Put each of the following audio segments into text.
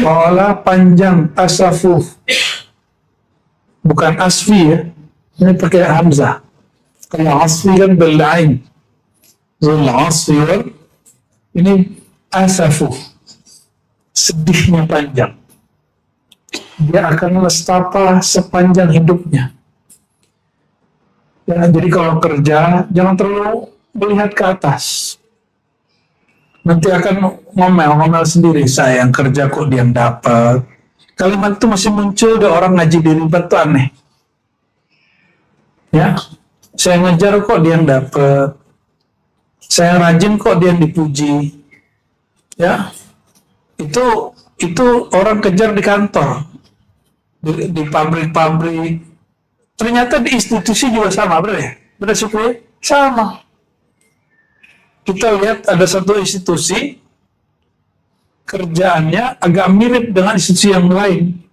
Tola panjang, asafu. Bukan asfi ya. Ini pakai hamzah. Kalau asfi kan bil-ain. Zul asfi ini asafu. Sedihnya panjang. Dia akan nestapa sepanjang hidupnya. Ya, jadi kalau kerja, jangan terlalu melihat ke atas. Nanti akan ngomel sendiri. Saya yang kerja kok dia yang dapat. Kalimat itu masih muncul di orang ngaji di Ribet tuh aneh. Ya, saya ngejar kok dia yang dapat. Saya rajin kok dia yang dipuji. Ya, itu orang kejar di kantor, di pabrik-pabrik. Ternyata di institusi juga sama, benar ya? Benar sih, sama. Kita lihat ada satu institusi kerjaannya agak mirip dengan institusi yang lain,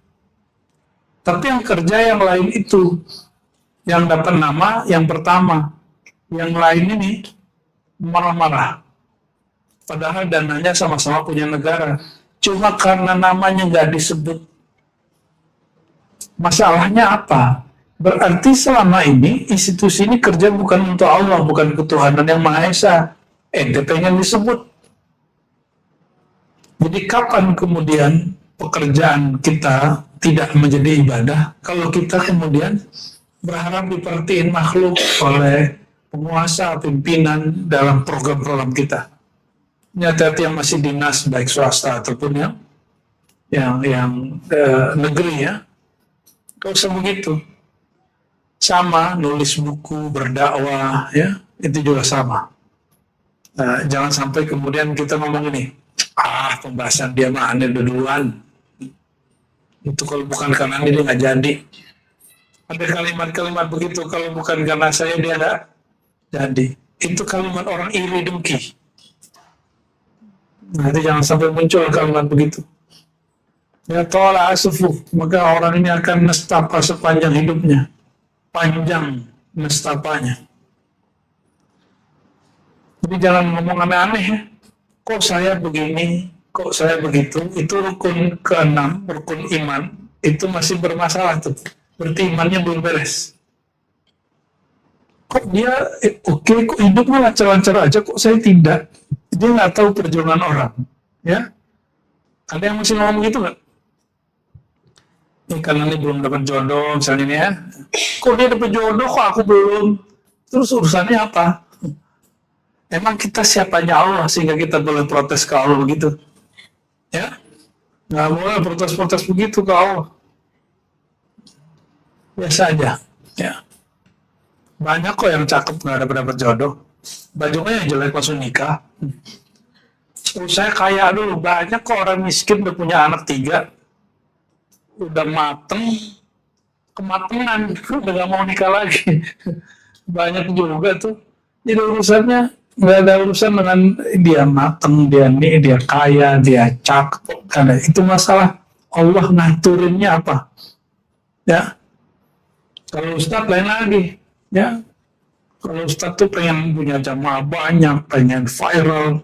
tapi yang kerja yang lain itu yang dapat nama yang pertama, yang lain ini marah-marah, padahal dananya sama-sama punya negara, cuma karena namanya nggak disebut. Masalahnya apa? Berarti selama ini institusi ini kerja bukan untuk Allah, bukan ketuhanan yang Maha Esa. Ente pengen disebut. Jadi kapan kemudian pekerjaan kita tidak menjadi ibadah kalau kita kemudian berharap diperhatiin makhluk oleh penguasa, pimpinan dalam program-program kita. Nyata yang masih dinas baik swasta ataupun yang negeri ya. Gak usah begitu. Sama nulis buku, berdakwah ya, itu juga sama. Nah, jangan sampai kemudian kita ngomong ini, pembahasan dia mah aneh duluan. Itu kalau bukan karena ini dia nggak jadi. Ada kalimat-kalimat begitu, kalau bukan karena saya dia nggak jadi. Itu kalimat orang iri dengki. Nah, itu jangan sampai muncul kalimat begitu. Ya tola asufu, maka orang ini akan nestapa sepanjang hidupnya. Panjang nestapanya. Jadi jangan ngomong aneh-aneh ya. Kok saya begini, kok saya begitu. Itu rukun ke-6, rukun iman. Itu masih bermasalah tuh. Berarti imannya belum beres. Kok dia oke, kok hidupnya lancar-lancar aja, kok saya tidak. Dia nggak tahu perjuangan orang. Ya, ada yang masih ngomong gitu nggak? Ini karena ini belum dapat jodoh misalnya ini ya. Kok dia dapat jodoh, kok aku belum? Terus urusannya apa? Emang kita siapanya Allah sehingga kita boleh protes ke Allah begitu? Ya, nggak boleh protes-protes begitu ke Allah. Biasa aja. Ya, banyak kok yang cakep nggak dapat jodoh. Bajunya yang jelek langsung nikah. Saya kaya dulu, banyak kok orang miskin udah punya anak 3, udah mateng, kematangan, udah gak mau nikah lagi. Banyak juga tuh. Jadi urusannya nggak ada urusan dengan dia mateng, dia kaya, dia cakep. Karena itu masalah Allah ngaturinnya apa. Ya, kalau Ustadz lain lagi. Ya, kalau Ustadz tuh pengen punya jamaah banyak, pengen viral.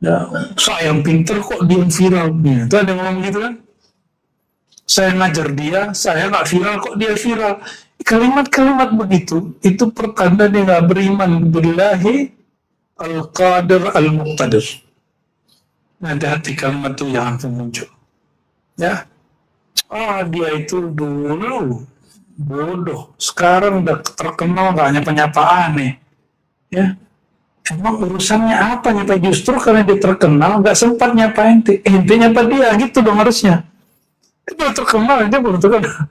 Ya, saya yang pinter kok dia viral. Ya, itu ada yang ngomong gitu kan. Saya ngajar dia, saya nggak viral kok dia viral. Kalimat-kalimat begitu, itu pertanda dia nggak beriman billahi al-qadir al-muqtadir. Hati-hati kalimat itu jangan muncul. Ya, dia itu dulu bodoh, sekarang udah terkenal nggak nyapa-nyapa aneh. Ya, emang urusannya apa nyapa? Justru karena dia terkenal nggak sempat nyapa ente nyapa dia gitu dong harusnya. Itu terkenal, dia belum terkenal.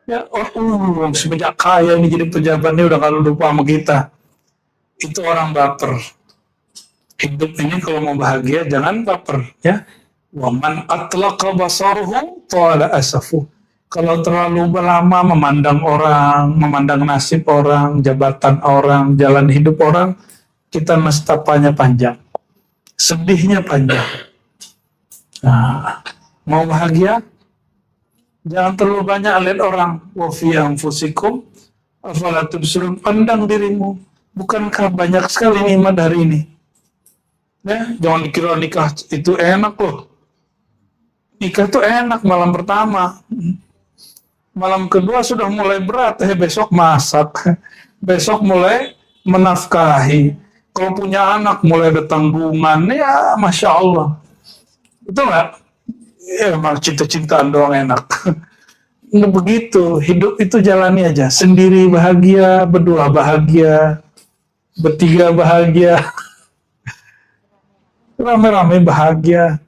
Ya, semenjak kaya ini jadi pejabat ini udah kalau lupa sama kita. Itu orang baper. Hidup ini kalau mau bahagia jangan baper, ya. Waman atlaqa basaruhu tala asafu. Kalau terlalu lama memandang orang, memandang nasib orang, jabatan orang, jalan hidup orang, kita nestapanya panjang, sedihnya panjang. Nah, mau bahagia, jangan terlalu banyak lihat orang. Wa fi anfusikum afala tubsirun, pandang dirimu. Bukankah banyak sekali nikmat hari ini? Ya, jangan dikira nikah itu enak loh. Nikah tuh enak malam pertama. Malam kedua sudah mulai berat, besok masak, besok mulai menafkahi. Kalau punya anak mulai ada tanggungan, ya Masya Allah. Itu nggak? Ya emang cinta-cintaan doang enak. Nggak begitu, hidup itu jalani aja. Sendiri bahagia, berdua bahagia, bertiga bahagia, rame-rame bahagia.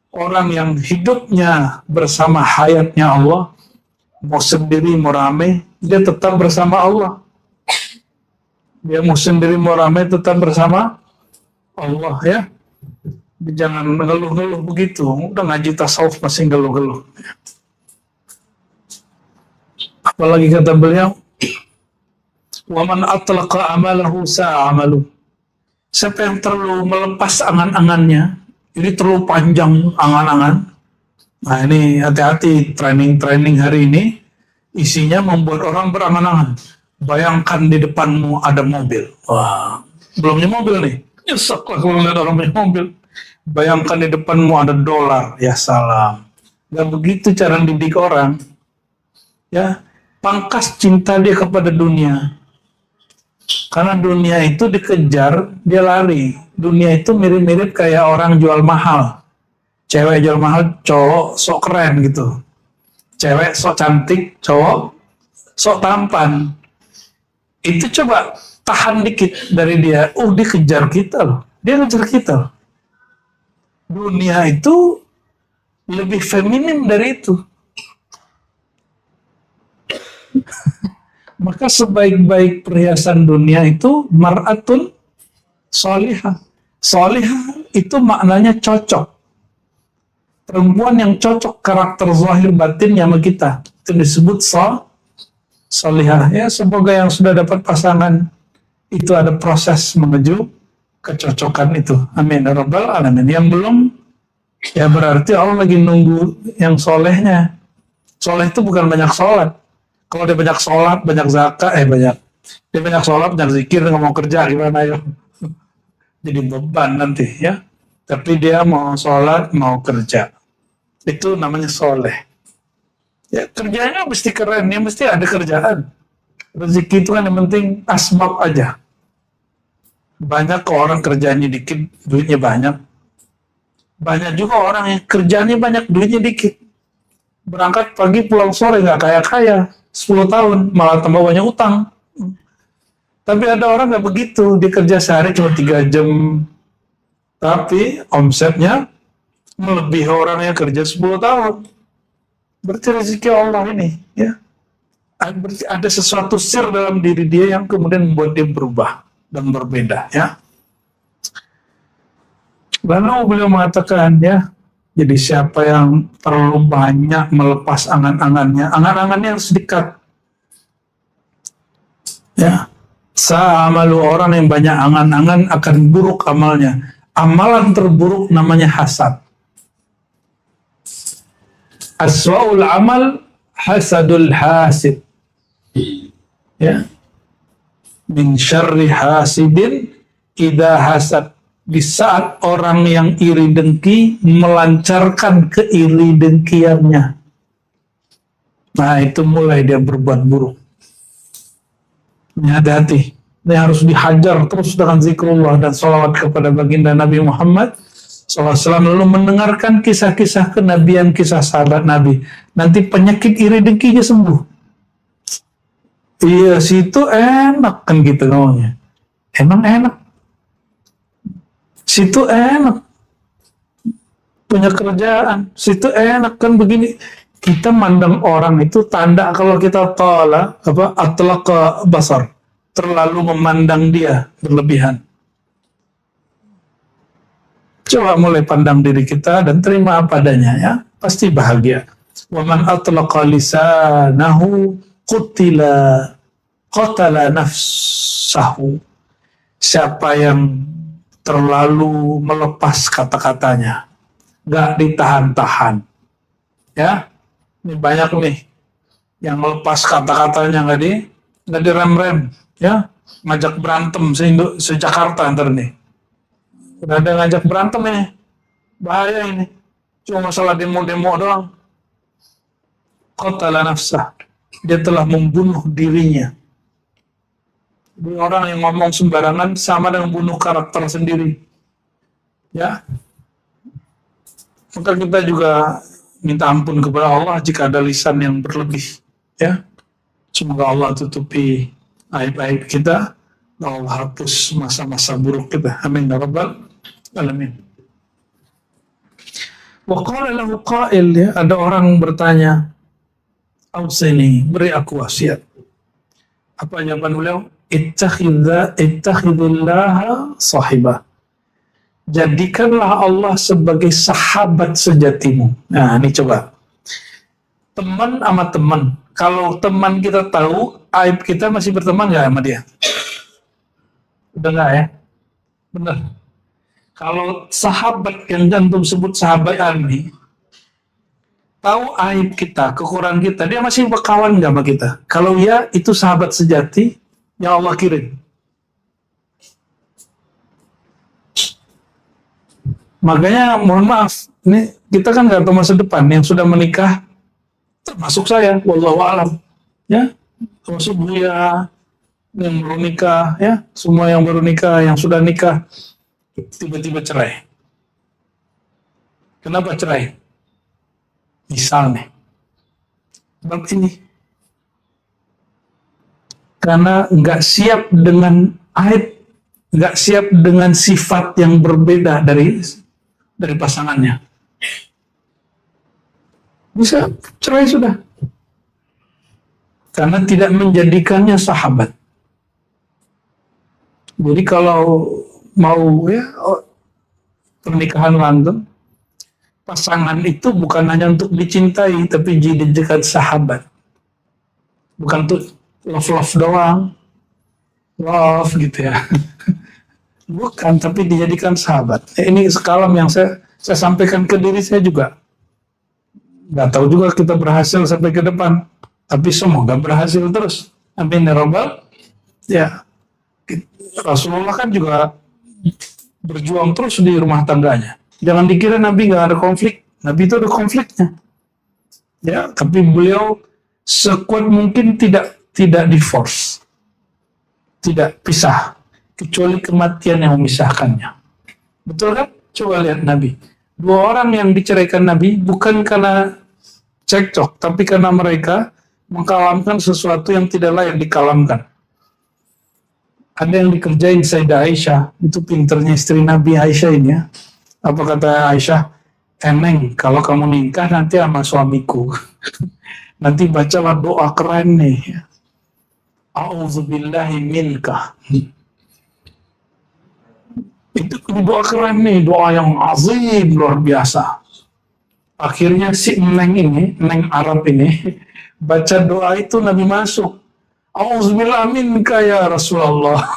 Orang yang hidupnya bersama hayatnya Allah, mau sendiri mau rame, dia tetap bersama Allah. Dia mau sendiri mau rame tetap bersama Allah ya. Jangan ngeluh-ngeluh begitu. Udah ngaji tasawuf masih ngeluh-ngeluh. Apalagi kata beliau, "Wa man atlaqa amalahu sa'amalu." Siapa yang terlalu melepas angan-angannya, ini terlalu panjang angan-angan. Nah ini hati-hati, training-training hari ini isinya membuat orang berangan-angan. Bayangkan di depanmu ada mobil. Wah, belum punya mobil nih. Nyesek lah kalau lihat orang punya mobil. Bayangkan di depanmu ada dolar. Ya salam. Gak begitu cara didik orang. Ya, pangkas cinta dia kepada dunia. Karena dunia itu dikejar, dia lari. Dunia itu mirip-mirip kayak orang jual mahal. Cewek jual mahal, cowok sok keren gitu. Cewek sok cantik, cowok sok tampan. Itu coba tahan dikit dari dia. Dia kejar kita loh. Dia kejar kita loh. Dunia itu lebih feminim dari itu. Maka sebaik-baik perhiasan dunia itu mar'atun solihah. Solihah itu maknanya cocok. Perempuan yang cocok karakter zahir batinnya sama kita. Itu disebut solihah. Ya, semoga yang sudah dapat pasangan itu ada proses menuju kecocokan itu. Amin ya rabbal alamin. Yang belum, ya berarti Allah lagi nunggu yang solehnya. Soleh itu bukan banyak sholat. Kalau dia banyak sholat, banyak zakat, dia banyak sholat, banyak zikir, nggak mau kerja, gimana ya? Jadi beban nanti ya. Tapi dia mau sholat, mau kerja. Itu namanya soleh. Ya kerjanya mesti keren, ya mesti ada kerjaan. Rezeki itu kan yang penting asbab aja. Banyak orang kerjanya dikit, duitnya banyak. Banyak juga orang yang kerjanya banyak, duitnya dikit. Berangkat pagi pulang sore nggak kaya-kaya. 10 tahun malah tambah banyak utang. Tapi ada orang nggak begitu, dia kerja sehari cuma 3 jam, tapi omsetnya melebihi orang yang kerja 10 tahun. Berarti rezeki Allah ini, ya. Berarti ada sesuatu sir dalam diri dia yang kemudian membuat dia berubah dan berbeda, ya. Lalu beliau mengatakan, ya, jadi siapa yang terlalu banyak melepas angan-angannya harus dekat. Ya, sa'amalu, orang yang banyak angan-angan akan buruk amalnya. Amalan terburuk namanya hasad. Aswa'ul amal hasadul hasid. Ya. Min syarri hasidin idza hasad. Di saat orang yang iri dengki melancarkan keiri dengkiannya. Nah, itu mulai dia berbuat buruk. Ini hati-hati. Ini harus dihajar terus dengan zikrullah dan salawat kepada baginda Nabi Muhammad SAW, lalu mendengarkan kisah-kisah kenabian, kisah sahabat Nabi. Nanti penyakit iri dengkinya sembuh. Iya, situ enak kan gitu ngomongnya. Emang enak. Situ enak, punya kerjaan, situ enak kan begini. Kita mandang orang itu tanda kalau kita atlaqa basar, terlalu memandang dia berlebihan. Coba mulai pandang diri kita dan terima apa adanya, ya, pasti bahagia. Wa man atlaqa lisanahu qatala nafsahu. Siapa yang terlalu melepas kata-katanya, gak ditahan-tahan, ya. Ini banyak nih yang melepas kata-katanya nggak direm-rem, ya, ngajak berantem se-Jakarta ntar nih. Udah ada ngajak berantem ini, bahaya ini. Cuma masalah demo-demo doang. Qatala nafsah. Dia telah membunuh dirinya. Jadi orang yang ngomong sembarangan sama dengan bunuh karakter sendiri. Ya, maka kita juga minta ampun kepada Allah jika ada lisan yang berlebih. Ya, semoga Allah tutupi aib-aib kita. Allah hapus masa-masa buruk kita. Amin ya rabbal alamin. Wa qala lahu qail, ya, ada orang bertanya, "Ausini, beri aku wasiat." Apa jawaban beliau? Ittakhidhillaha sahibah. Jadikanlah Allah sebagai sahabat sejatimu. Nah, ini coba. Teman sama teman. Kalau teman kita tahu, aib kita masih berteman nggak sama dia? Udah nggak ya? Benar. Kalau sahabat yang antum sebut sahabat ini, tahu aib kita, kekurangan kita, dia masih berkawan nggak sama kita? Kalau ya, itu sahabat sejati yang Allah kirim. Makanya mohon maaf, ini kita kan nggak tahu masa depan. Yang sudah menikah, termasuk saya, wallahu a'lam, ya, termasuk Buya yang baru nikah, ya, semua yang baru nikah, yang sudah nikah, tiba-tiba cerai. Kenapa cerai? Misalnya, bab ini, karena nggak siap dengan aib, nggak siap dengan sifat yang berbeda dari pasangannya. Bisa cerai sudah. Karena tidak menjadikannya sahabat. Jadi kalau mau, ya, pernikahan langgeng, pasangan itu bukan hanya untuk dicintai, tapi dijadikan sahabat. Bukan untuk love-love doang. Love gitu ya. Bukan, tapi dijadikan sahabat. Ini sekalam yang saya sampaikan ke diri saya juga. Nggak tahu juga kita berhasil sampai ke depan. Tapi semoga berhasil terus. Amin ya rabbal. Ya, Rasulullah kan juga berjuang terus di rumah tangganya. Jangan dikira Nabi nggak ada konflik. Nabi itu ada konfliknya. Ya, tapi beliau sekuat mungkin tidak divorce. Tidak pisah. Kecuali kematian yang memisahkannya. Betul kan? Coba lihat Nabi. Dua orang yang diceraikan Nabi bukan karena cekcok, tapi karena mereka mengkalamkan sesuatu yang tidak layak dikalamkan. Ada yang dikerjain Sayyidah Aisyah, itu pinternya istri Nabi Aisyah ini ya. Apa kata Aisyah? Eneng, kalau kamu nikah nanti sama suamiku. Nanti bacalah doa keren nih. A'udzubillahi minka. Itu doa keren nih, doa yang azim, luar biasa. Akhirnya si Neng Arab ini, baca doa itu Nabi masuk. A'udzubillahi minka ya Rasulullah.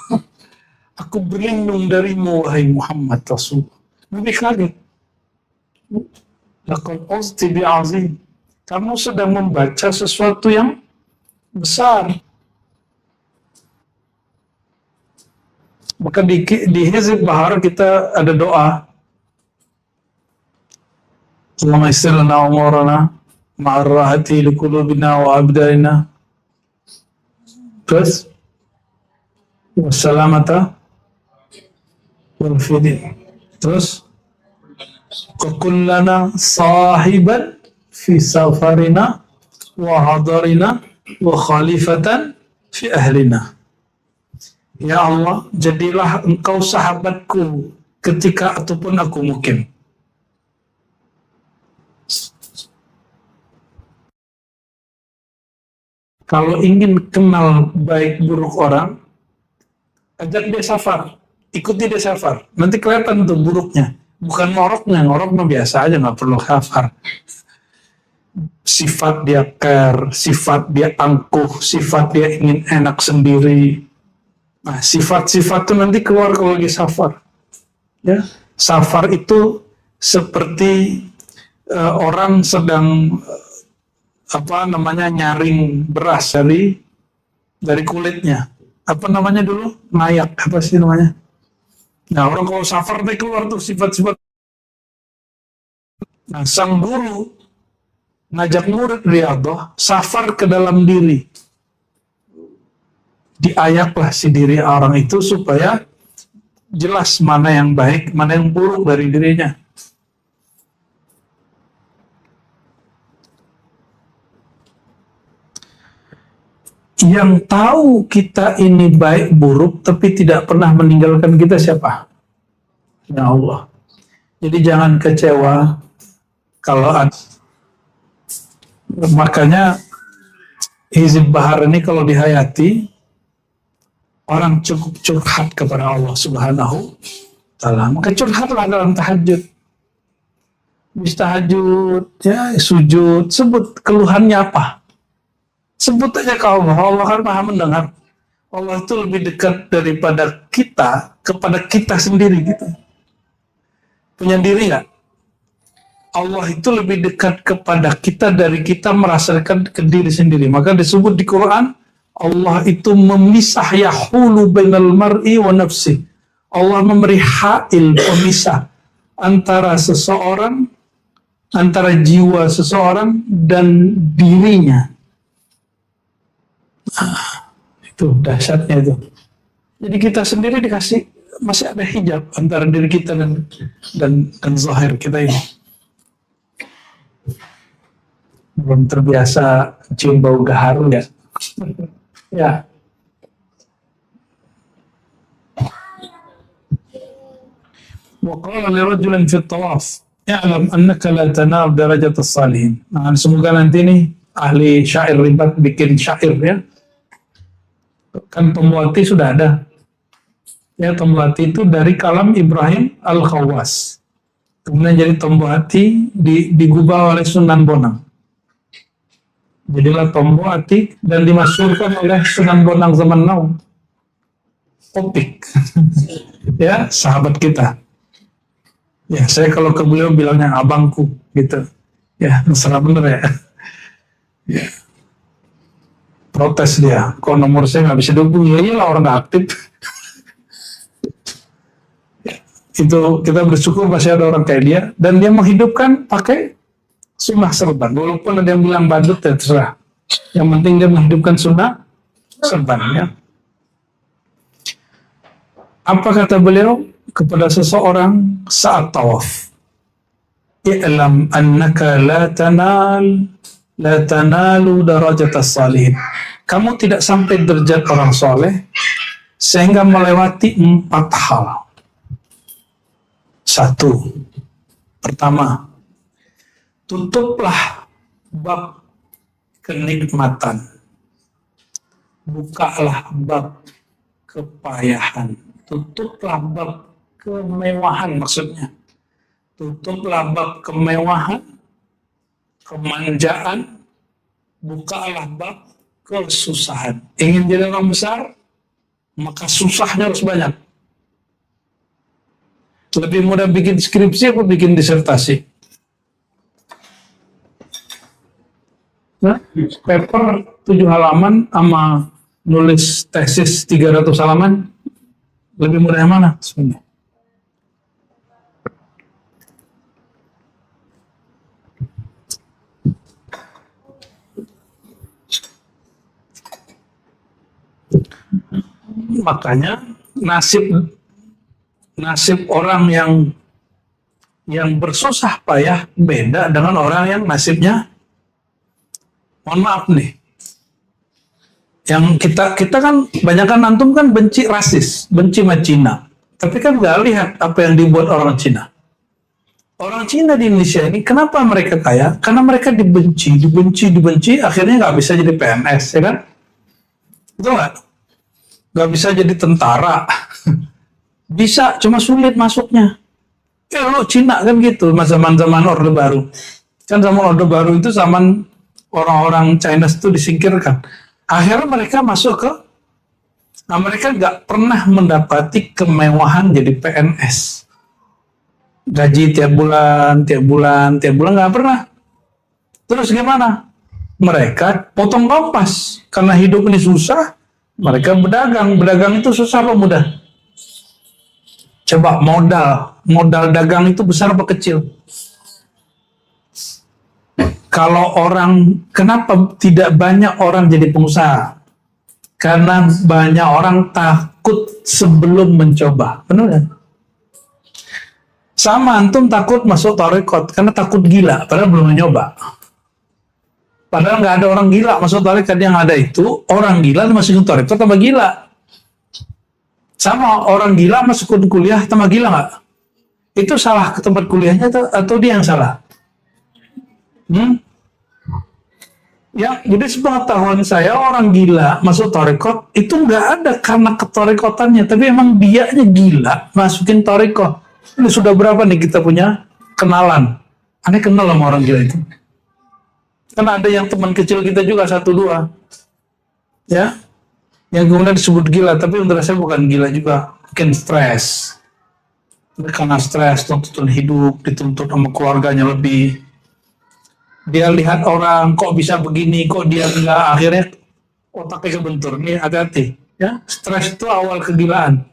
Aku berlindung darimu, wahai Muhammad Rasul. Nabi kaget. Laqad uzti bi'azim. Kamu sedang membaca sesuatu yang besar. Maka di Hizb Bahar kita ada doa. Allahumma yassir lana umurana ma'ar rahati liqulubina wa abdalina. Terus wassalamata wal fidin. Terus kullana sahiban fi safarina wa hadarina wa khalifatan fi ahlina. Ya Allah, jadilah engkau sahabatku ketika ataupun aku mukim. Kalau ingin kenal baik buruk orang, ajak dia safar, ikuti dia safar. Nanti kelihatan tuh buruknya. Bukan ngoroknya mah biasa aja, nggak perlu safar. Sifat dia care, sifat dia angkuh, sifat dia ingin enak sendiri. Nah, sifat-sifat itu nanti keluar kalau lagi safar. Ya, safar itu seperti orang sedang nyaring beras dari kulitnya. Apa namanya dulu? Nayak, apa sih namanya? Nah, orang kalau safar keluar tuh sifat-sifat Nah, sang guru ngajak murid riyadhah, safar ke dalam diri. Diayaklah si diri orang itu supaya jelas mana yang baik, mana yang buruk dari dirinya. Yang tahu kita ini baik buruk tapi tidak pernah meninggalkan kita siapa? Ya Allah. Jadi jangan kecewa kalau ada. Makanya Hizib Bahar ini kalau dihayati, orang cukup curhat kepada Allah Subhanahu Ta'ala. Maka curhatlah dalam tahajud. Habis tahajud, ya sujud, sebut keluhannya apa? Sebut aja ke Allah. Allah kan maha mendengar. Allah itu lebih dekat daripada kita kepada kita sendiri gitu. Punya diri nggak? Allah itu lebih dekat kepada kita dari kita merasakan ke diri sendiri. Maka disebut di Quran, Allah itu memisah yahulu bainal mar'i wa nafsi. Allah memberi hail pemisah antara seseorang, antara jiwa seseorang dan dirinya. Itu dahsyatnya itu. Jadi kita sendiri dikasih, masih ada hijab antara diri kita dan zahir kita ini. Belum terbiasa cium bau gaharu ya. Ya. Wa qala li rajulin fi tawaf, "I'lam annaka la tanal darajat as-salihin." Nah, semoga nanti nih ahli syair ribat bikin syair ya. Kan Tomwati sudah ada. Ya, Tomwati itu dari kalam Ibrahim Al-Khawwas. Kemudian jadi Tomwati digubah oleh Sunan Bonang. Jadilah Tomwati dan dimasyhurkan oleh Sunan Bonang zaman now. Opik. Ya, sahabat kita. Ya, saya kalau ke beliau bilangnya abangku gitu. Ya, salah bener ya. Ya. Protes dia, kok nomor saya nggak bisa dihubungi? Ya iyalah, orang nggak aktif. Ya, itu kita bersyukur masih ada orang kayak dia, dan dia menghidupkan pakai sunnah serban. Walaupun ada yang bilang badut, ya terserah. Yang penting dia menghidupkan sunnah serban. Ya. Apa kata beliau kepada seseorang saat tawaf? I'lam annaka la tanalu darajat as-salihin. Kamu tidak sampai derajat orang soleh sehingga melewati 4 hal. 1. Pertama, tutuplah bab kenikmatan. Bukalah bab kepayahan. Tutuplah bab kemewahan maksudnya. Tutuplah bab kemewahan, kemanjaan, bukalah bab kesusahan. Ingin jadi orang besar, maka susahnya harus banyak. Lebih mudah bikin skripsi apa bikin disertasi? Nah, paper 7 halaman sama nulis tesis 300 halaman, lebih mudah yang mana sebenarnya? Makanya nasib orang yang bersusah payah beda dengan orang yang nasibnya, mohon maaf nih, yang kita kan banyakkan antum kan benci rasis, benci sama Cina, tapi kan nggak lihat apa yang dibuat orang Cina. Orang Cina di Indonesia ini kenapa mereka kaya? Karena mereka dibenci, akhirnya nggak bisa jadi PNS, ya kan? Betul nggak? Nggak bisa jadi tentara. Bisa, cuma sulit masuknya. Ya lo Cina kan gitu, zaman Orde Baru. Kan zaman Orde Baru itu zaman orang-orang Chinese itu disingkirkan. Akhirnya mereka masuk ke, nah mereka nggak pernah mendapati kemewahan jadi PNS. Gaji tiap bulan nggak pernah. Terus gimana? Mereka potong kompas karena hidup ini susah. Mereka berdagang itu susah apa mudah? Coba modal dagang itu besar apa kecil? Kalau orang, kenapa tidak banyak orang jadi pengusaha? Karena banyak orang takut sebelum mencoba. Benar kan? Sama antum takut masuk tarekat karena takut gila, padahal belum mencoba. Padahal nggak ada orang gila masuk tarekat, yang ada itu orang gila masukin tarekat tambah gila. Sama orang gila masuk kuliah tambah gila nggak? Itu salah ke tempat kuliahnya atau dia yang salah? Ya, jadi sepengetahuan saya orang gila masuk tarekat itu nggak ada karena ketarekotannya, tapi emang dianya gila masukin tarekat. Ini sudah berapa nih kita punya kenalan? Aneh kenal sama orang gila itu. Karena ada yang teman kecil kita juga 1-2, ya, yang kemudian disebut gila, tapi menurut saya bukan gila juga, mungkin stres. Karena stres, tuntutan hidup, dituntut sama keluarganya lebih. Dia lihat orang kok bisa begini, kok dia enggak, akhirnya otaknya kebentur. Nih hati-hati, ya. Stres itu awal kegilaan.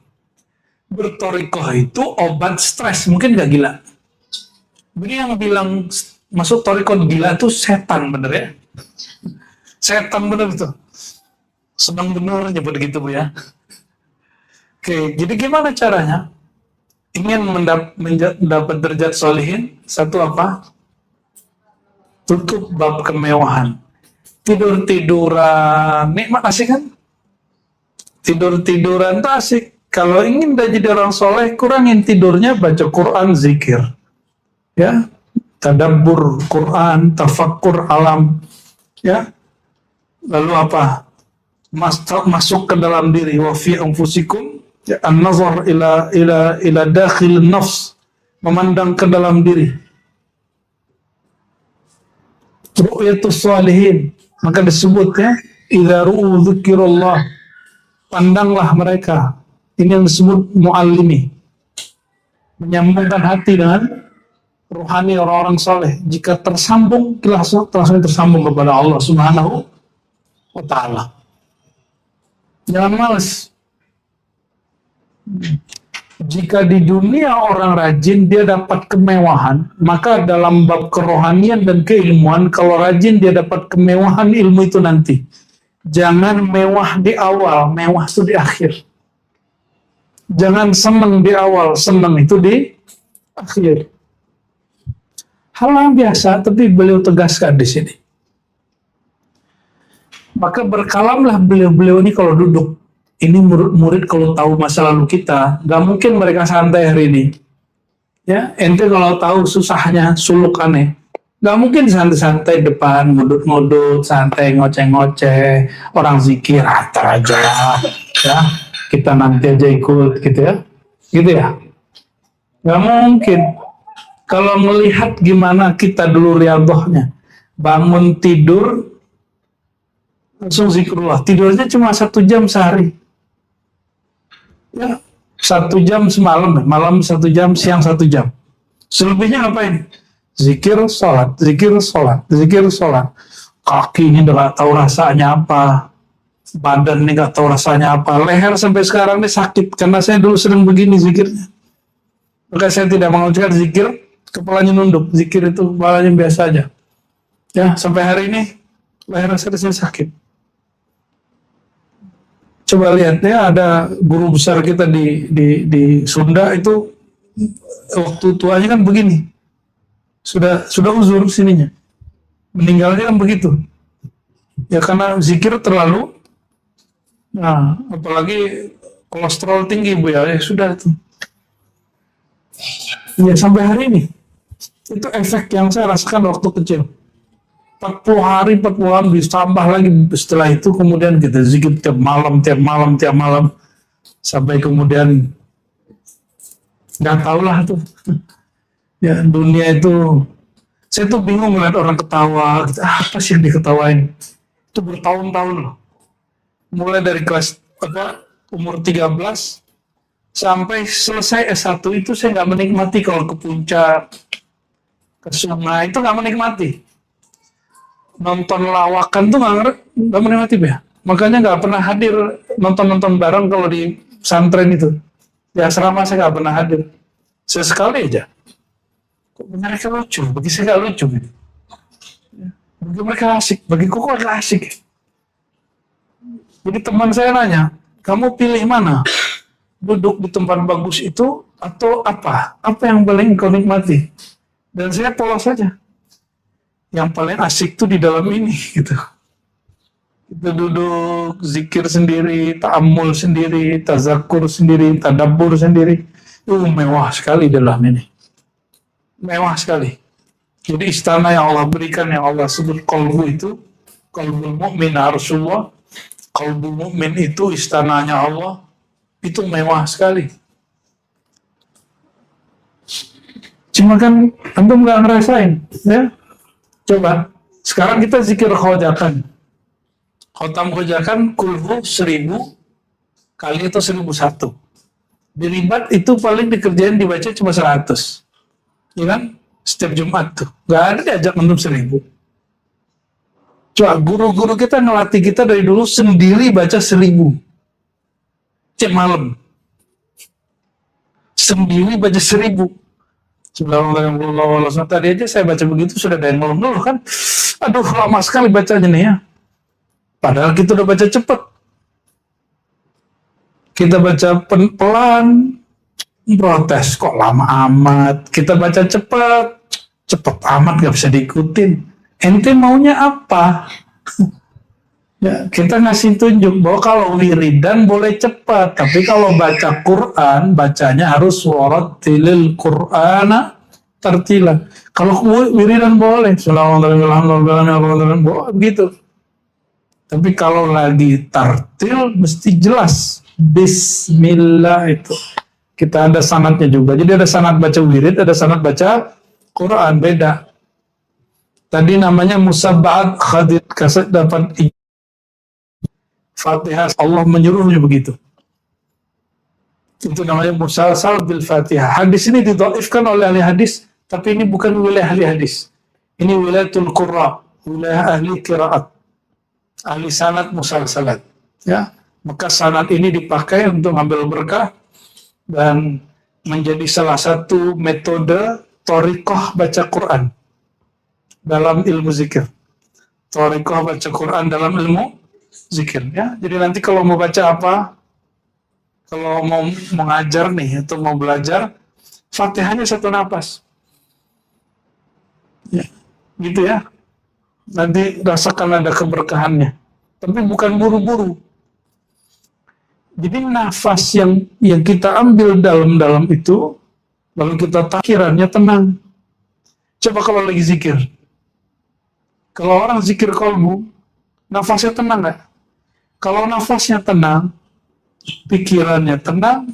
Bertorikoh itu obat stres, mungkin nggak gila. Ini yang bilang masuk torikoh gila itu setan, bener ya? Setan bener itu. Senang bener nyebut gitu, Bu ya. Oke, jadi gimana caranya? Ingin mendapat derajat solihin, satu apa? Tutup bab kemewahan. Tidur-tiduran, nikmat asik kan? Tidur-tiduran itu asik. Kalau ingin jadi orang soleh, kurangin tidurnya, baca Quran, zikir. Ya, tadabbur Quran, tafakkur alam. Ya, lalu apa? Masuk ke dalam diri. Wa fi anfusikum, ya, an-nazar ila dakhil nafs, memandang ke dalam diri. Ru'yatus salihin, maka disebut ya, idza ru'u dzikrullah, pandanglah mereka. Ini yang disebut muallimi, menyambungkan hati dengan rohani orang-orang soleh. Jika tersambung, langsung tersambung kepada Allah Subhanahu wa ta'ala. Jangan malas. Jika di dunia orang rajin, dia dapat kemewahan, maka dalam bab kerohanian dan keilmuan, kalau rajin dia dapat kemewahan ilmu itu nanti. Jangan mewah di awal, mewah itu di akhir. Jangan senang di awal, senang itu di akhir. Hal yang biasa, tapi beliau tegaskan di sini. Maka berkalamlah beliau-beliau ini kalau duduk. Ini murid-murid kalau tahu masa lalu kita, nggak mungkin mereka santai hari ini. Ya, ente kalau tahu susahnya, suluk aneh, nggak mungkin santai-santai depan, ngudut-ngudut, santai, ngoceh-ngoceh, orang zikir, antar aja, ya, kita nanti aja ikut, gitu ya, nggak mungkin. Kalau melihat gimana kita dulu riyadhahnya, bangun tidur, langsung zikrullah, tidurnya cuma 1 jam sehari. Ya, 1 jam semalam, malam 1 jam, siang 1 jam. Selebihnya ngapain? Zikir, sholat, zikir, sholat, zikir, sholat. Kaki ini nggak tahu rasanya apa, badan ini nggak tahu rasanya apa, leher sampai sekarang ini sakit karena saya dulu sering begini zikirnya. Maka saya tidak mengucapkan zikir, kepalanya nunduk. Zikir itu kepalanya biasa aja. Ya, sampai hari ini leher saya sakit. Coba lihat ya, ada guru besar kita di Sunda itu waktu tuanya kan begini, sudah uzur sininya, meninggalnya kan begitu. Ya karena zikir terlalu, nah apalagi kolesterol tinggi, Bu ya, sudah itu. Ya sampai hari ini itu efek yang saya rasakan waktu kecil. 40 hari, 40 hari, ditambah lagi setelah itu, kemudian kita zikir tiap malam, sampai kemudian nggak tahu lah tuh. Ya dunia itu, saya tuh bingung melihat orang ketawa, gitu, apa sih yang diketawain? Itu bertahun-tahun loh. Mulai dari kelas umur 13 sampai selesai S1 itu saya nggak menikmati kalau ke puncak, ke sungai, itu nggak menikmati. Nonton lawakan tuh nggak menikmati ya. Makanya nggak pernah hadir nonton bareng kalau di pesantren itu. Di asrama saya nggak pernah hadir. Sesekali aja. Kok mereka lucu? Bagi saya nggak lucu gitu. Bagi mereka asik, bagiku kok gak asik. Jadi teman saya nanya, kamu pilih mana? Duduk di tempat bagus itu atau apa? Apa yang paling kau nikmati? Dan saya polos saja. Yang paling asik tuh di dalam ini gitu. Kita duduk zikir sendiri, ta'ammul sendiri, tazakur sendiri, tadabbur sendiri. Mewah sekali dalam ini. Mewah sekali. Jadi istana yang Allah berikan, yang Allah sebut qalbu itu, qalbul mu'min Rasulullah, qalbul mu'min itu istananya Allah, itu mewah sekali. Cuma kan antum nggak ngerasain, ya? Coba, sekarang kita zikir khojakan. Khotam khojakan kulhu 1000 kali itu 1001. Diribat itu paling dikerjain dibaca cuma 100. Ya kan? Setiap Jumat tuh. Nggak ada diajak antum 1000. Coba, guru-guru kita ngelatih kita dari dulu sendiri baca 1000. Tiap malam. Sendiri baca 1000. Subhanallah, tadi aja saya baca begitu sudah ada yang ngeluh kan. Aduh, lama sekali bacanya nih ya. Padahal kita udah baca cepat. Kita baca pelan, protes kok lama amat. Kita baca cepat amat gak bisa diikutin. Ente maunya apa? Ya, kita ngasih tunjuk bahwa kalau wiridan boleh cepat, tapi kalau baca Quran, bacanya harus warattilil Qur'ana tartila. Kalau wiridan boleh, boleh gitu. Tapi kalau lagi tartil, mesti jelas. Bismillah itu. Kita ada sanadnya juga. Jadi ada sanad baca wirid, ada sanad baca Quran, beda. Tadi namanya musabbahat khadir, kaset dapat Fatihah, Allah menyuruhnya begitu. Itu namanya musalsal bil Fatihah. Hadis ini didhaifkan oleh ahli hadis, tapi ini bukan wilayah ahli hadis. Ini wilayatul qurra, wilayah ahli qiraat. Ahli sanad musalsalat. Ya, maka sanad ini dipakai untuk ambil berkah dan menjadi salah satu metode thariqah baca Quran dalam ilmu zikir. Thariqah baca Quran dalam ilmu zikir, ya. Jadi nanti kalau mau baca apa, kalau mau mengajar nih atau mau belajar, Fatihahnya satu napas, ya, gitu ya. Nanti rasakan ada keberkahannya, tapi bukan buru-buru. Jadi nafas yang kita ambil dalam itu, lalu kita takhirannya tenang. Coba kalau lagi zikir, kalau orang zikir qalbu, nafasnya tenang nggak? Kalau nafasnya tenang, pikirannya tenang,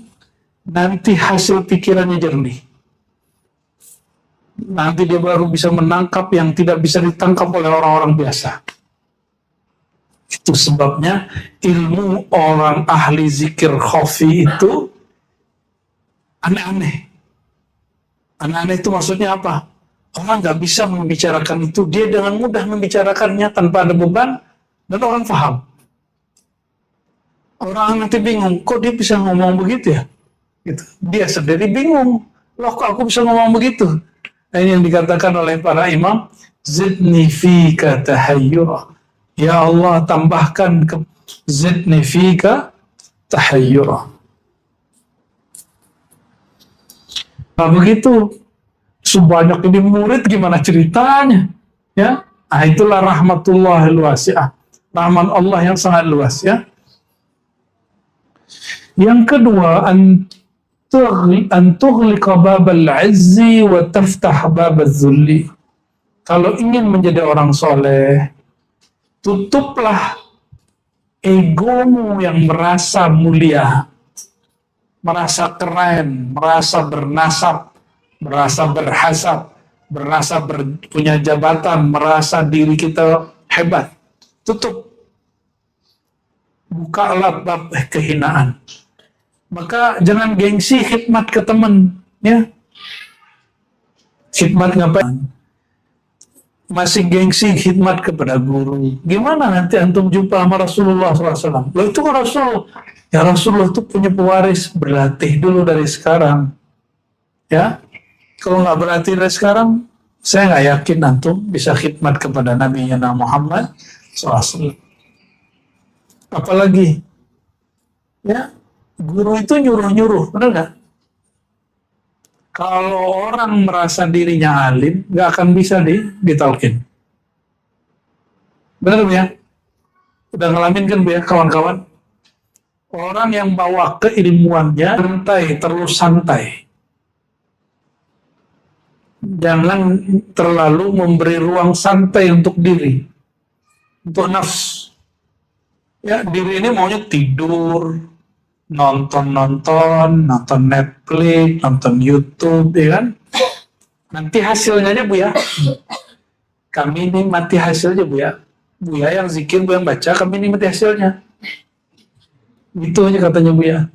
nanti hasil pikirannya jernih. Nanti dia baru bisa menangkap yang tidak bisa ditangkap oleh orang-orang biasa. Itu sebabnya ilmu orang ahli zikir khafi itu aneh-aneh. Aneh-aneh itu maksudnya apa? Orang nggak bisa membicarakan itu, dia dengan mudah membicarakannya tanpa ada beban, dan orang paham. Orang nanti bingung, kok dia bisa ngomong begitu ya? Gitu. Dia sendiri bingung, loh kok aku bisa ngomong begitu? Nah, ini yang dikatakan oleh para imam, zidni fika tahayyura. Ya Allah, tambahkan ke zidni fika tahayyura. Nah begitu, sebanyak ini murid gimana ceritanya? Ya, nah, itulah rahmatullahil wasi'ah. Rahmat Allah yang sangat luas, ya. Yang kedua, an tughliqa babal izzi wa taftah babaz zulli. Kalau ingin menjadi orang soleh, tutuplah egomu yang merasa mulia, merasa keren, merasa bernasab, merasa berhasab, merasa punya jabatan, merasa diri kita hebat. Tutup. Bukalah bab kehinaan. Maka jangan gengsi khidmat ke teman, ya. Khidmat ngapain? Masih gengsi khidmat kepada guru. Gimana nanti antum jumpa sama Rasulullah SAW? Loh itu kan Rasul. Ya Rasulullah itu punya pewaris, berlatih dulu dari sekarang. Ya, kalau nggak berlatih dari sekarang, Saya nggak yakin antum bisa khidmat kepada Nabi Muhammad SAW. Apalagi, ya, guru itu nyuruh-nyuruh, benar nggak? Kalau orang merasa dirinya alim, nggak akan bisa ditalkin. Benar Bu ya? Udah ngalamin kan Bu ya, kawan-kawan? Orang yang bawa keilmuannya santai, terlalu santai. Jangan terlalu memberi ruang santai untuk diri, untuk nafsu. Ya, diri ini maunya tidur, nonton Netflix, nonton YouTube, ya kan? Nanti hasilnya aja Bu ya. Kami ini mati hasilnya Bu ya. Bu ya yang zikir, Bu yang baca, kami ini mati hasilnya. Itu aja katanya Bu ya.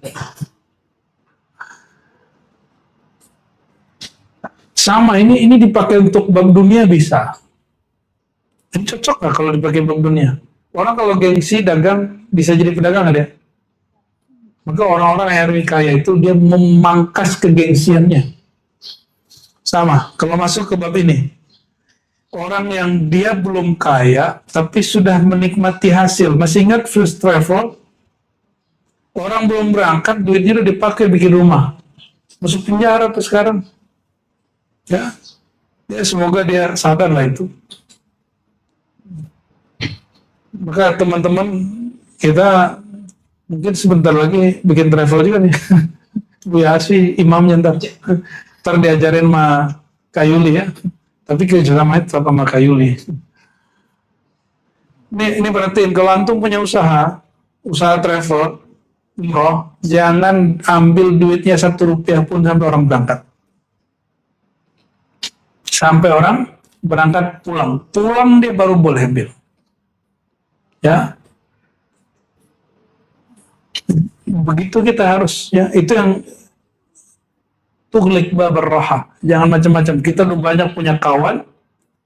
Sama, ini dipakai untuk bab dunia bisa. Ini cocok nggak kalau dipakai bab dunia? Orang kalau gengsi dagang bisa jadi pedagang nggak dia? Maka orang-orang yang kaya itu dia memangkas kegengsiannya. Sama, kalau masuk ke bab ini, orang yang dia belum kaya tapi sudah menikmati hasil. Masih ingat first travel? Orang belum berangkat, duitnya udah dipakai bikin rumah. Masuk penjara tuh sekarang. Ya, semoga dia sadar lah itu. Maka teman-teman kita mungkin sebentar lagi bikin travel juga nih. Bu Yasi imamnya ntar diajarin sama Kayuli ya. Tapi kerjasama itu sama Kayuli. Ini perhatiin, kalau antum punya usaha travel, jangan ambil duitnya Rp1 pun sampai orang berangkat. Sampai orang berangkat pulang dia baru boleh ambil. Ya, begitu kita harus, ya, itu yang tuglik babar roha. Jangan macam-macam. Kita udah banyak punya kawan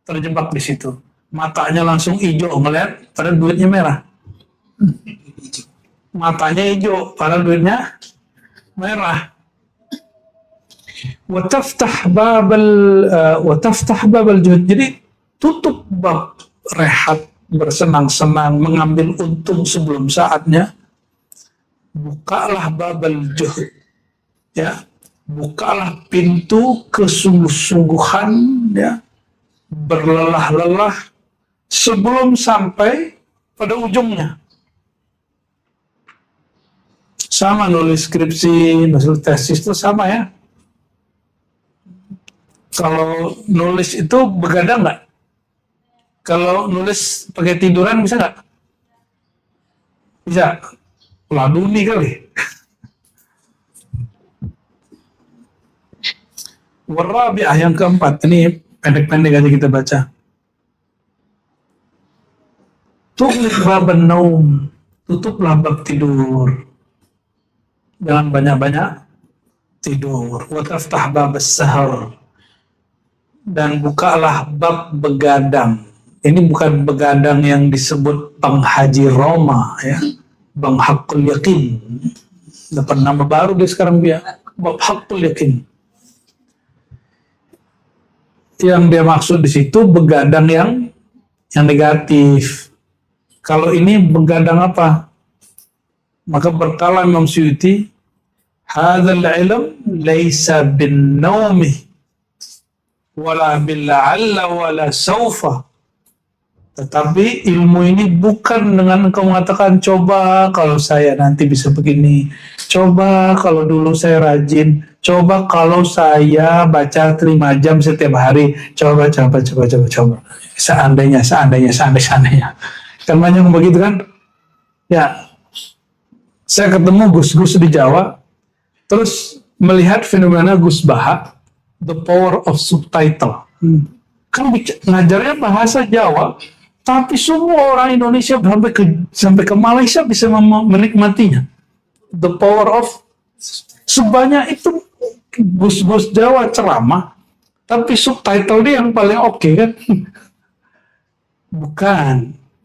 terjebak di situ. Matanya langsung hijau ngeliat, padahal duitnya merah. Matanya hijau, padahal duitnya merah. Wataftah babal juhud. Jadi tutup bab rehat, bersenang-senang, mengambil untung sebelum saatnya. Bukalah babal juhud. Ya, bukalah pintu kesungguh-sungguhan, ya, berlelah-lelah sebelum sampai pada ujungnya. Sama nulis skripsi, nulis tesis itu sama ya. Kalau nulis itu begadang nggak? Kalau nulis pakai tiduran bisa nggak? Bisa. Laduni kali. Warabi'ah yang keempat, ini pendek-pendek aja kita baca. Tughliq baban naum, tutuplah bab tidur. Jangan banyak-banyak tidur. Wa taftah babas sahar, dan bukalah bab begadang. Ini bukan begadang yang disebut Bang Haji Roma, ya, Bang Hakul Yakin. Dapat nama baru dia sekarang dia, Bab Hakul Yakin. Yang dia maksud di situ begadang yang negatif. Kalau ini begadang apa? Maka berkala Imam Suyuti, hadzal ilm laisa bin naumi wala bil la'alla wala saufa. Tetapi ilmu ini bukan dengan engkau mengatakan, coba kalau saya nanti bisa begini, coba kalau dulu saya rajin, coba kalau saya baca 5 jam setiap hari, coba. Seandainya. Kan banyak begitu kan? Ya, saya ketemu Gus-Gus di Jawa, terus melihat fenomena Gus Baha, the power of subtitle. Kan ngajarnya bahasa Jawa, tapi semua orang Indonesia sampai ke Malaysia bisa menikmatinya. The power of, sebanyak itu Gus-Gus Jawa ceramah, tapi subtitle dia yang paling oke kan? Bukan.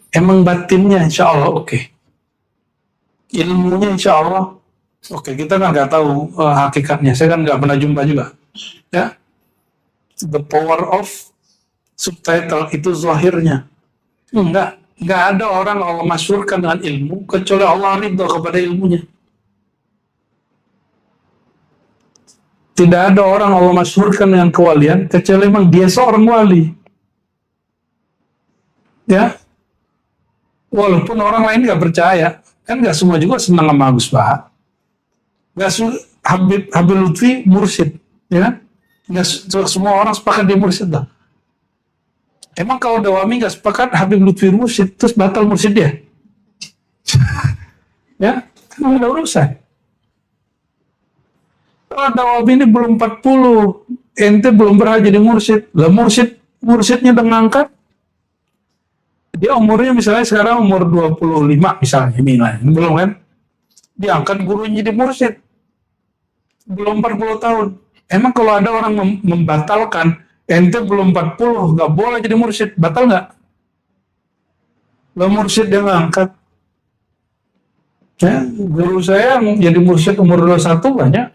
Emang batinnya insya Allah oke. Ilmunya insya Allah oke. Kita kan nggak tahu hakikatnya. Saya kan nggak pernah jumpa juga. Ya, the power of subtitle itu zahirnya. Enggak ada orang Allah masyhurkan dengan ilmu kecuali Allah ridho kepada ilmunya. Tidak ada orang Allah masyhurkan dengan kewalian kecuali memang dia seorang wali. Ya, walaupun orang lain nggak percaya, kan nggak semua juga senang sama Gus Baha. Nggak Habib Lutfi mursyid, ya kan? Nggak semua orang sepakat dia mursyid lah. Emang kalau Dawami nggak sepakat Habib Lutfi mursyid, terus batal mursyid dia? Ya, kan ada urusan. Kalau Dawami ini belum 40, ente belum berhak jadi mursyid. Lah mursyidnya udah ngangkat. Dia umurnya misalnya sekarang umur 25 misalnya, belum kan? Diangkat gurunya jadi mursyid. Belum 40 tahun. Emang kalau ada orang membatalkan, ente belum 40, nggak boleh jadi mursyid, batal nggak? Lo mursyid dia ngangkat. Ya, guru saya jadi mursyid umur 21 banyak.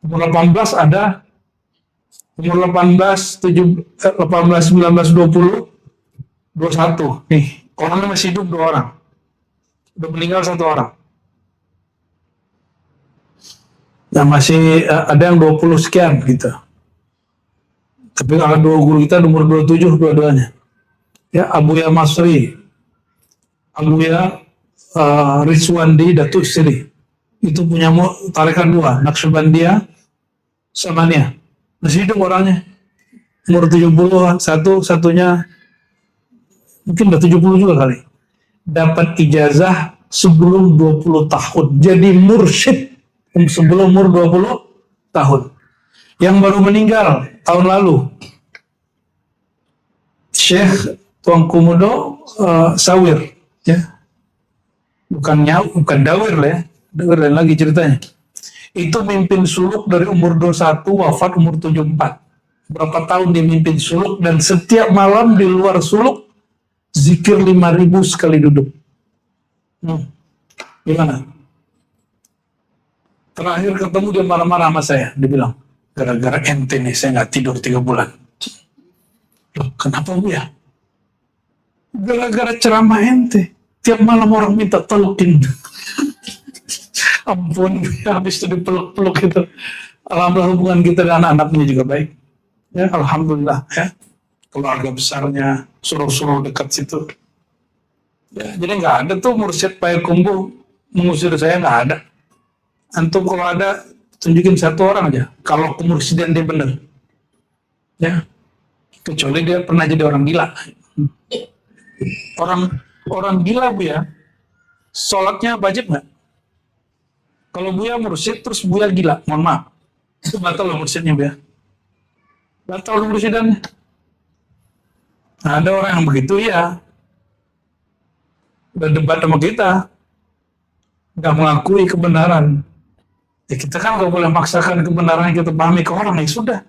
Umur 18 ada. Umur 18, 19, 20, 21. Nih, orangnya masih hidup 2 orang. Udah meninggal 1 orang. Yang masih ada yang 20 sekian gitu. Tapi kalau 2 guru kita umur 27 dua-duanya. Ya, Abuya Masri, Abuya Rizwandi Datuk Sri. Itu punya tarekat 2, Naqsyabandiyah Samaniyah. Masih hidup orangnya. Umur 70, satunya mungkin udah 70 juga kali. Dapat ijazah sebelum 20 tahun. Jadi mursyid sebelum umur 20 tahun. Yang baru meninggal tahun lalu, Syekh Tuanku Mudo Sawir, ya. Bukan Dawir lah ya. Dawir lain lagi ceritanya. Itu mimpin suluk dari umur 21, wafat umur 74. Berapa tahun dia mimpin suluk, dan setiap malam di luar suluk zikir 5.000 sekali duduk. Gimana? Terakhir ketemu dia marah-marah sama saya. Dia bilang, gara-gara ente nih saya nggak tidur 3 bulan. Loh, kenapa Bu ya? Gara-gara ceramah ente. Tiap malam orang minta telukin. Ampun, habis itu dipeluk-peluk gitu. Alhamdulillah hubungan kita dengan anak-anaknya juga baik. Ya, alhamdulillah ya. Keluarga besarnya suruh-suruh dekat situ. Ya, jadi nggak ada tuh mursyid Payakumbuh mengusir saya, nggak ada. Antum kalau ada tunjukin 1 orang aja. Kalau kemursyidin dia bener. Ya. Kecuali dia pernah jadi orang gila. Orang gila Bu ya. Sholatnya wajib nggak? Kalau Buya mursyid terus Buya gila, mohon maaf. Itu batal loh mursyidnya Buya. Batal loh mursyidnya. Nah, ada orang yang begitu ya. Udah debat sama kita. Nggak mengakui kebenaran. Ya kita kan nggak boleh maksakan kebenaran yang kita pahami ke orang, ya sudah.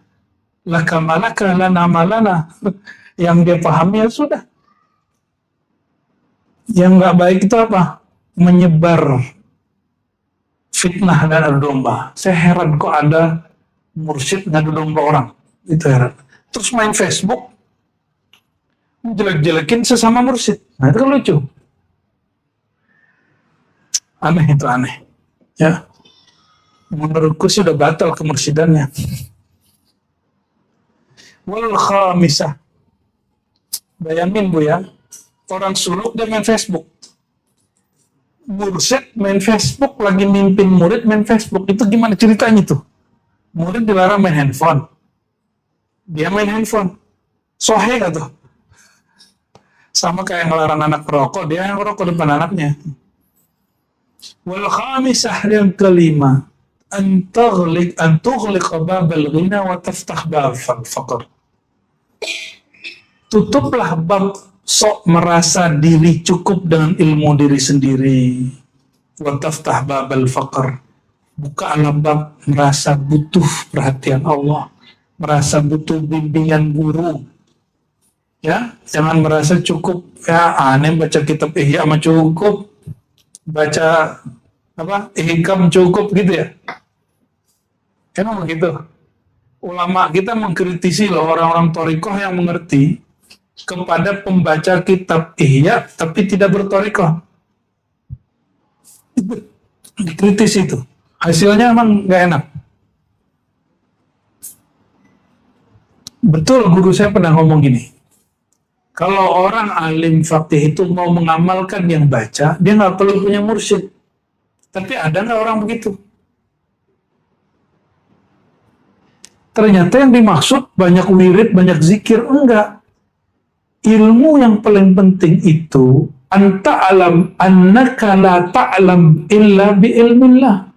Laka malaka lana malana. Yang dia pahami ya sudah. Yang nggak baik itu apa? Menyebar fitnah dan adu domba. Saya heran kok ada mursyid ngadu domba orang. Itu heran. Terus main Facebook, jelek-jelekin sesama mursyid. Nah itu kan lucu. Aneh itu, aneh. Ya. Menurutku sudah batal kemursidannya. Wal khamisah. Bayangin Bu ya, orang suluk dia main Facebook. Mursyid main Facebook, lagi mimpin murid main Facebook. Itu gimana ceritanya tuh? Murid dilarang main handphone. Dia main handphone. Sohe gak tuh? Sama kayak ngelarang anak merokok, dia yang merokok depan anaknya. Wal khamisah, yang kelima, an tughliq babal ghina wa taftah babal faqr. Tutuplah bab sok merasa diri cukup dengan ilmu diri sendiri. Wa taftah babal faqr. Bukalah bab merasa butuh perhatian Allah, merasa butuh bimbingan guru. Ya, jangan merasa cukup. Ya, aneh baca kitab Ihya mah cukup. Baca apa? Hikam cukup gitu ya. Emang begitu. ulama kita mengkritisi loh orang-orang thariqah yang mengerti kepada pembaca kitab Ihya tapi tidak berthariqah. Dikritis itu. Hasilnya emang nggak enak. Betul, guru saya pernah ngomong gini. Kalau orang alim faqih itu mau mengamalkan yang baca, dia nggak perlu punya mursyid. Tapi ada nggak orang begitu? Ternyata yang dimaksud banyak wirid, banyak zikir. Enggak. Ilmu yang paling penting itu anta alam annaka la ta'lam illa bi ilmillah.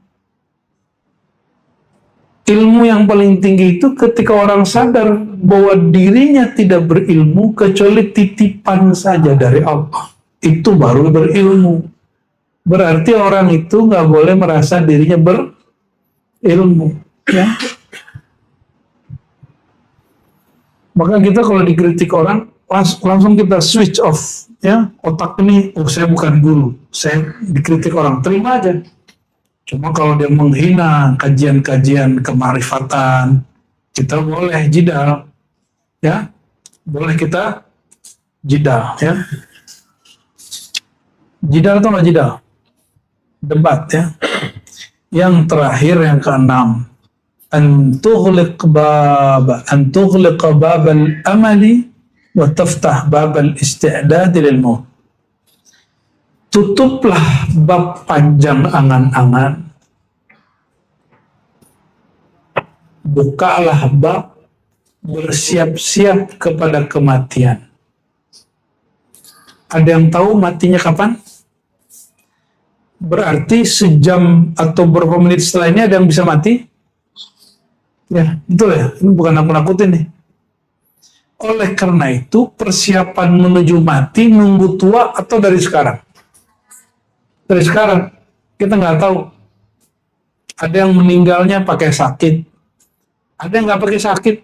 Ilmu yang paling tinggi itu ketika orang sadar bahwa dirinya tidak berilmu kecuali titipan saja dari Allah. Itu baru berilmu. Berarti orang itu nggak boleh merasa dirinya berilmu. Ya. Maka kita kalau dikritik orang, langsung kita switch off. Ya, otak ini, oh saya bukan guru. Saya dikritik orang, terima aja. Cuma kalau dia menghina kajian-kajian kemarifatan, kita boleh jidal, ya, boleh kita jidal, ya. Jidal itu nggak jidal, debat, ya. Yang terakhir yang keenam, antughliq bab al-amali wa taftah bab al-isti'dad lil maut. Tutuplah bab panjang angan-angan, bukalah bab bersiap-siap kepada kematian. Ada yang tahu matinya kapan? Berarti sejam atau beberapa menit setelah ini ada yang bisa mati? Ya, betul ya. Ini bukan nakut-nakutin nih. Oleh karena itu, persiapan menuju mati nunggu tua atau dari sekarang? Dari sekarang. Kita nggak tahu. Ada yang meninggalnya pakai sakit. Ada yang nggak pakai sakit.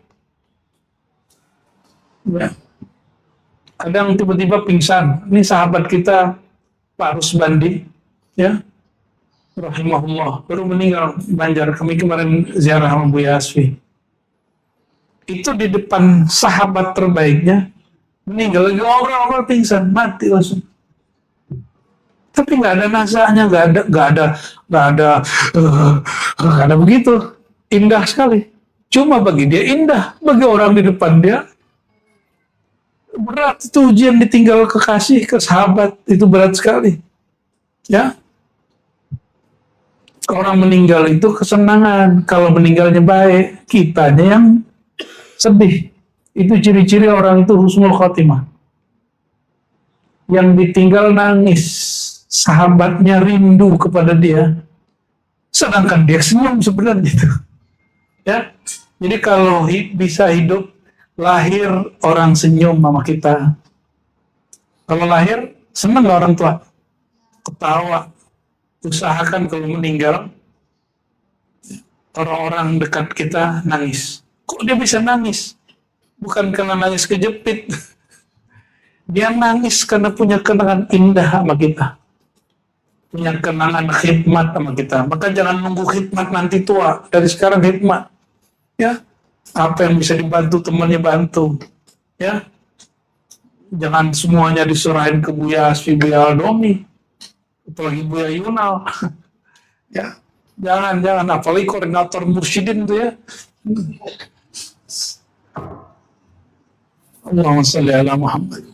Ya. Ada yang tiba-tiba pingsan. Ini sahabat kita, Pak Rusbandi, ya, rahimahullah, baru meninggal Banjar. Kami kemarin ziarah sama Buya Asfi. Itu di depan sahabat terbaiknya, meninggal lagi ngobrol-ngobrol pingsan, mati langsung. Tapi nggak ada nasanya, nggak ada begitu. Indah sekali. Cuma bagi dia indah, bagi orang di depan dia berat. Itu ujian ditinggal kekasih, ke sahabat, itu berat sekali. Ya, orang meninggal itu kesenangan. Kalau meninggalnya baik, kitanya yang sedih. Itu ciri-ciri orang itu husnul khotimah. Yang ditinggal nangis, sahabatnya rindu kepada dia, sedangkan dia senyum sebenarnya itu. Ya, jadi kalau bisa hidup, lahir orang senyum sama kita. Kalau lahir, senang gak orang tua? Ketawa. Usahakan kalau meninggal, orang-orang dekat kita nangis. Kok dia bisa nangis? Bukan karena nangis kejepit. Dia nangis karena punya kenangan indah sama kita. Punya kenangan khidmat sama kita. Maka jangan nunggu khidmat nanti tua. Dari sekarang khidmat. Ya, apa yang bisa dibantu temannya bantu. Ya, jangan semuanya diserahin ke Buya Asfi, Buya Aldomi, apalagi Buya Yunal. Ya, jangan, apalagi koordinator mursyidin itu ya. Allahumma shalli ala Muhammad.